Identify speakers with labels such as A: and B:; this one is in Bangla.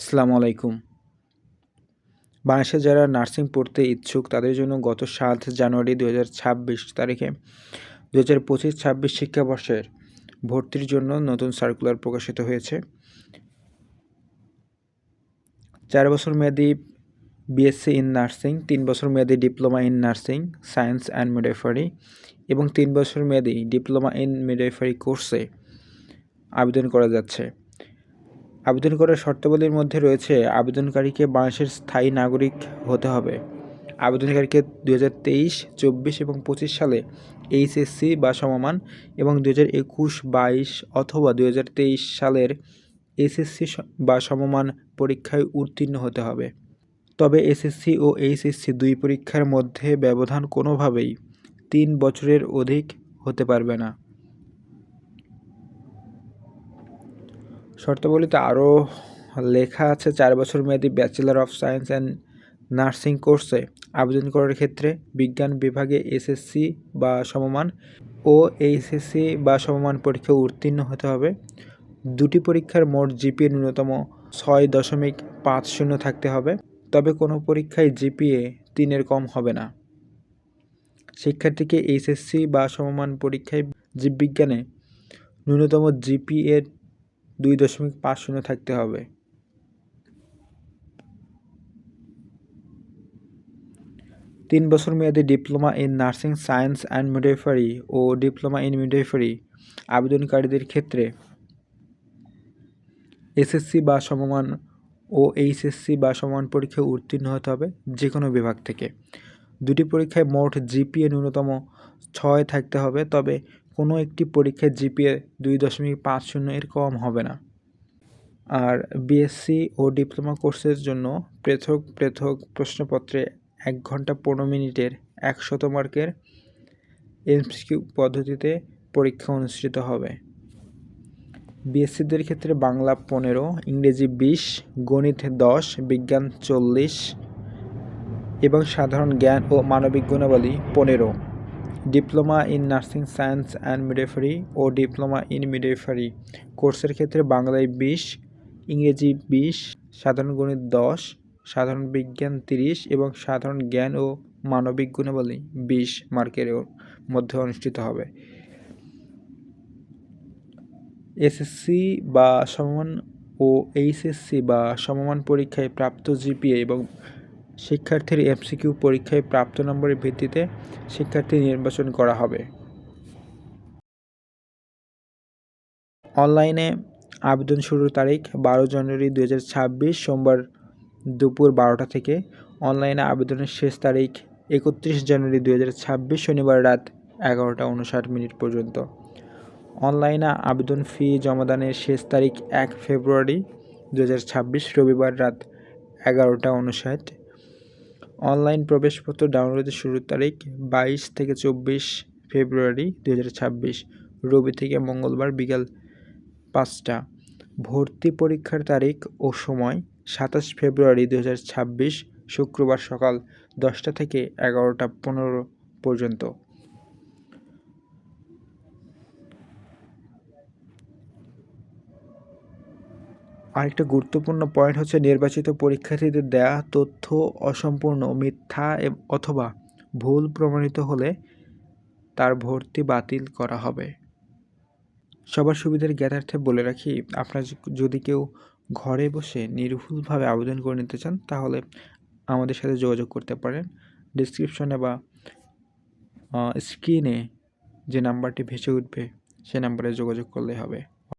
A: আসসালামু আলাইকুম। বাংলাদেশে যারা নার্সিং পড়তে ইচ্ছুক তাদের জন্য গত ৭ জানুয়ারি ২০২৬ তারিখে ২০২৫-২৬ শিক্ষাবর্ষের ভর্তির জন্য নতুন সার্কুলার প্রকাশিত হয়েছে। ৪ বছর মেয়াদী বিএসসি ইন নার্সিং, ৩ বছর মেয়াদী diploma in nursing science and midwifery এবং ৩ বছর মেয়াদী ডিপ্লোমা ইন মিডওয়াইফারি কোর্সে আবেদন করা যাচ্ছে। আবেদন করার শর্তাবলীর মধ্যে রয়েছে আবেদনকারীকে বাংলাদেশের স্থায়ী নাগরিক হতে হবে। আবেদনকারীকে ২০২৩, ২৪ এবং ২৫ সালে এইচএসসি বা সমমান এবং ২০২১-২২ অথবা ২০২৩ সালের এসএসসি বা সমমান পরীক্ষায় উত্তীর্ণ হতে হবে। তবে এসএসসি ও এইচএসসি দুই পরীক্ষার মধ্যে ব্যবধান কোনোভাবেই ৩ বছরের অধিক হতে পারবে না। শর্তাবলীতে আরও লেখা আছে ৪ বছর মেয়াদী bachelor of science and nursing কোর্সে আবেদন করার ক্ষেত্রে বিজ্ঞান বিভাগে এসএসসি বা সমমান ও এইচএসসি বা সমমান পরীক্ষায় উত্তীর্ণ হতে হবে। দুটি পরীক্ষার মোট জিপিএ ন্যূনতম ৬.৫০ থাকতে হবে, তবে কোনো পরীক্ষায় জিপিএ ৩-এর কম হবে না। শিক্ষার্থীকে এইচএসসি বা সমমান পরীক্ষায় জীববিজ্ঞানে ন্যূনতম জিপিএ ২.৫০ থাকতে হবে। ৩ বছর মেয়াদী diploma in nursing science and midwifery ও ডিপ্লোমা ইন মিডওয়াইফারি আবেদনকারীদের ক্ষেত্রে এসএসসি বা সমমান ও এইচএসসি বা সমমান পরীক্ষায় উত্তীর্ণ হতে হবে যে কোনো বিভাগ থেকে। দুটি পরীক্ষায় মোট জিপিএ ন্যূনতম ৬ থাকতে হবে, তবে কোনো একটি পরীক্ষায় জিপিএ ২.৫০-এর কম হবে না। আর বিএসসি ও ডিপ্লোমা কোর্সের জন্য পৃথক পৃথক প্রশ্নপত্রে ১ ঘন্টা ১৫ মিনিটের ১০০ মার্কের এমসিকিউ পদ্ধতিতে পরীক্ষা অনুষ্ঠিত হবে। বিএসসিদের ক্ষেত্রে বাংলা ১৫, ইংরেজি ২০, গণিত ১০, বিজ্ঞান ৪০ এবং সাধারণ জ্ঞান ও মানবিক গুণাবলী ১৫। Diploma in nursing science and midwifery ও ডিপ্লোমা ইন মিডওয়াইফারি কোর্সের ক্ষেত্রে বাংলায় ২০, ইংরেজি ২০, সাধারণ গণিত ১০, সাধারণ বিজ্ঞান ৩০ এবং সাধারণ জ্ঞান ও মানবিক গুণাবলী ২০ মার্কের মধ্যে অনুষ্ঠিত হবে। এসএসসি বা সমমান ও এইচএসসি বা সমমান পরীক্ষায় প্রাপ্ত জিপিএ এবং শিক্ষার্থীর এমসিকিউ পরীক্ষায় প্রাপ্ত নম্বরের ভিত্তিতে শিক্ষার্থী নির্বাচন করা হবে। অনলাইনে আবেদন শুরুর তারিখ ১২ জানুয়ারি ২০২৬ সোমবার দুপুর ১২টা থেকে। অনলাইনে আবেদনের শেষ তারিখ ৩১ জানুয়ারি ২০২৬ শনিবার রাত ১১টা ৫৯ পর্যন্ত। অনলাইনে আবেদন ফি জমাদানের শেষ তারিখ ১ ফেব্রুয়ারি ২০২৬ রবিবার রাত ১১টা ৫৯। অনলাইন প্রবেশপত্র ডাউনলোডের শুরুর তারিখ ২২ থেকে ২৪ ফেব্রুয়ারি ২০২৬ রবি থেকে মঙ্গলবার বিকাল ৫টা। ভর্তি পরীক্ষার তারিখ ও সময় ২৭ ফেব্রুয়ারি ২০২৬ শুক্রবার সকাল ১০টা থেকে ১১টা ১৫ পর্যন্ত। আরেকটা গুরুত্বপূর্ণ পয়েন্ট হচ্ছে নির্বাচিত পরীক্ষার্থীদের দেয়া তথ্য অসম্পূর্ণ, মিথ্যা অথবা ভুল প্রমাণিত হলে তার ভর্তি বাতিল করা হবে। সবার সুবিধার জ্ঞাতার্থে বলে রাখি, আপনার যদি কেউ ঘরে বসে নির্ভুলভাবে আবেদন করে নিতে চান তাহলে আমাদের সাথে যোগাযোগ করতে পারেন। ডিসক্রিপশনে বা স্ক্রিনে যে নাম্বারটি ভেসে উঠবে সে নাম্বারে যোগাযোগ করলেই হবে।